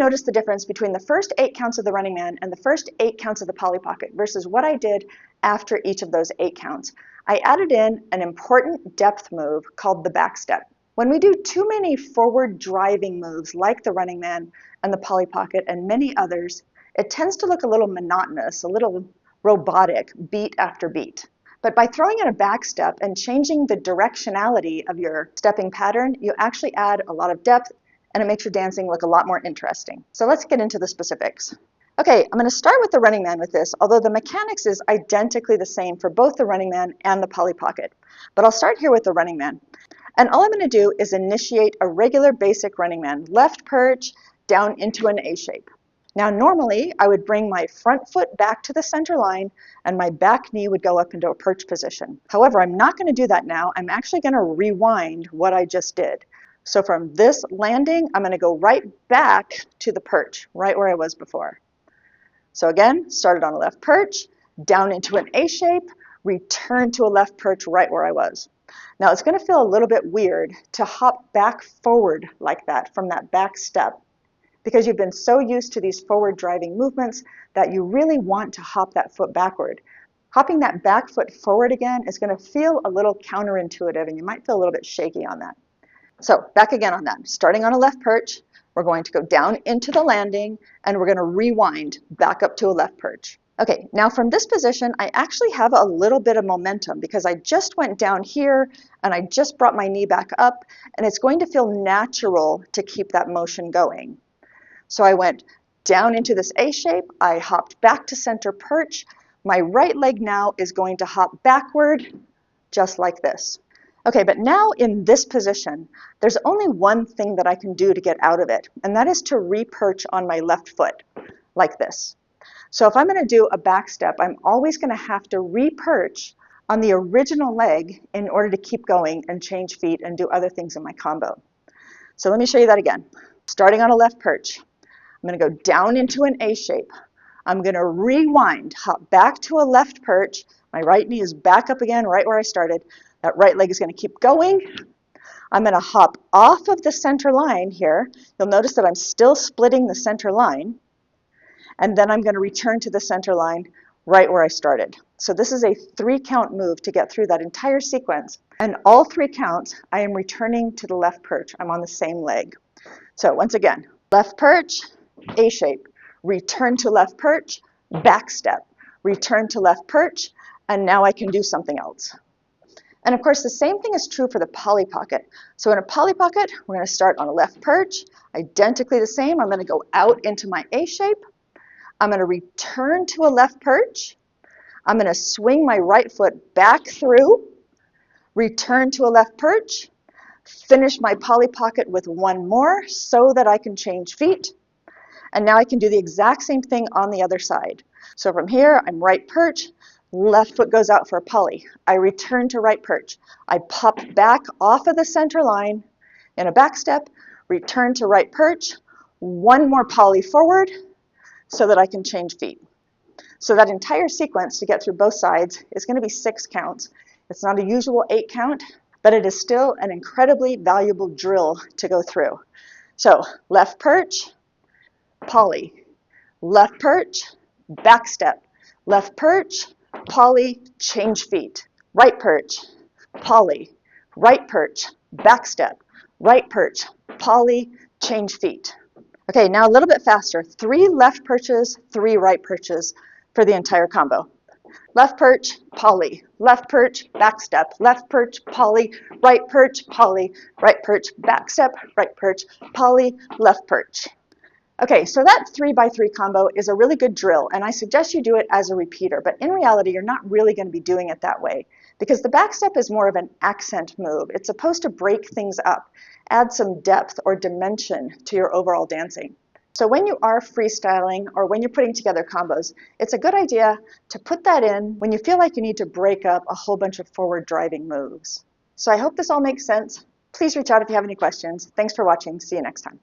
notice the difference between the first 8 counts of the Running Man and the first 8 counts of the Polly Pocket versus what I did after each of those 8 counts. I added in an important depth move called the back step. When we do too many forward driving moves like the Running Man and the Polly Pocket and many others, it tends to look a little monotonous, a little robotic, beat after beat. But by throwing in a back step and changing the directionality of your stepping pattern, you actually add a lot of depth and it makes your dancing look a lot more interesting. So let's get into the specifics. Okay, I'm going to start with the Running Man with this, although the mechanics is identically the same for both the Running Man and the Polly Pocket. But I'll start here with the Running Man. And all I'm going to do is initiate a regular basic Running Man, left perch down into an A shape. Now normally I would bring my front foot back to the center line and my back knee would go up into a perch position. However, I'm not going to do that now. I'm actually going to rewind what I just did. So from this landing, I'm going to go right back to the perch, right where I was before. So again, started on a left perch, down into an A shape, return to a left perch right where I was. Now it's going to feel a little bit weird to hop back forward like that from that back step, because you've been so used to these forward driving movements that you really want to hop that foot backward. Hopping that back foot forward again is going to feel a little counterintuitive and you might feel a little bit shaky on that. So back again on that, starting on a left perch, we're going to go down into the landing and we're going to rewind back up to a left perch. Okay, now from this position, I actually have a little bit of momentum because I just went down here and I just brought my knee back up and it's going to feel natural to keep that motion going. So I went down into this A shape, I hopped back to center perch. My right leg now is going to hop backward just like this. Okay, but now in this position, there's only one thing that I can do to get out of it, and that is to re-perch on my left foot, like this. So if I'm going to do a back step, I'm always going to have to re-perch on the original leg in order to keep going and change feet and do other things in my combo. So let me show you that again. Starting on a left perch, I'm going to go down into an A shape. I'm going to rewind, hop back to a left perch. My right knee is back up again right where I started. That right leg is going to keep going. I'm going to hop off of the center line here. You'll notice that I'm still splitting the center line. And then I'm going to return to the center line right where I started. So this is a 3-count move to get through that entire sequence. And all 3 counts, I am returning to the left perch. I'm on the same leg. So once again, left perch, A shape, return to left perch, back step, return to left perch, and now I can do something else. And of course, the same thing is true for the Polly Pocket. So in a Polly Pocket, we're going to start on a left perch, identically the same. I'm going to go out into my A shape. I'm going to return to a left perch. I'm going to swing my right foot back through, return to a left perch, finish my Polly Pocket with one more so that I can change feet. And now I can do the exact same thing on the other side. So from here, I'm right perch. Left foot goes out for a Polly. I return to right perch. I pop back off of the center line in a back step, return to right perch, one more Polly forward so that I can change feet. So that entire sequence to get through both sides is going to be 6 counts. It's not a usual 8 count, but it is still an incredibly valuable drill to go through. So left perch, Polly, left perch, back step, left perch, Polly, change feet, right perch, Polly, right perch, back step, right perch, Polly, change feet. Okay, now a little bit faster. 3 left perches, 3 right perches for the entire combo. Left perch, Polly, left perch, back step, left perch, Polly, right perch, Polly, right perch, back step, right perch, Polly, left perch. Okay, so that 3x3 combo is a really good drill, and I suggest you do it as a repeater, but in reality, you're not really going to be doing it that way because the back step is more of an accent move. It's supposed to break things up, add some depth or dimension to your overall dancing. So when you are freestyling or when you're putting together combos, it's a good idea to put that in when you feel like you need to break up a whole bunch of forward driving moves. So I hope this all makes sense. Please reach out if you have any questions. Thanks for watching. See you next time.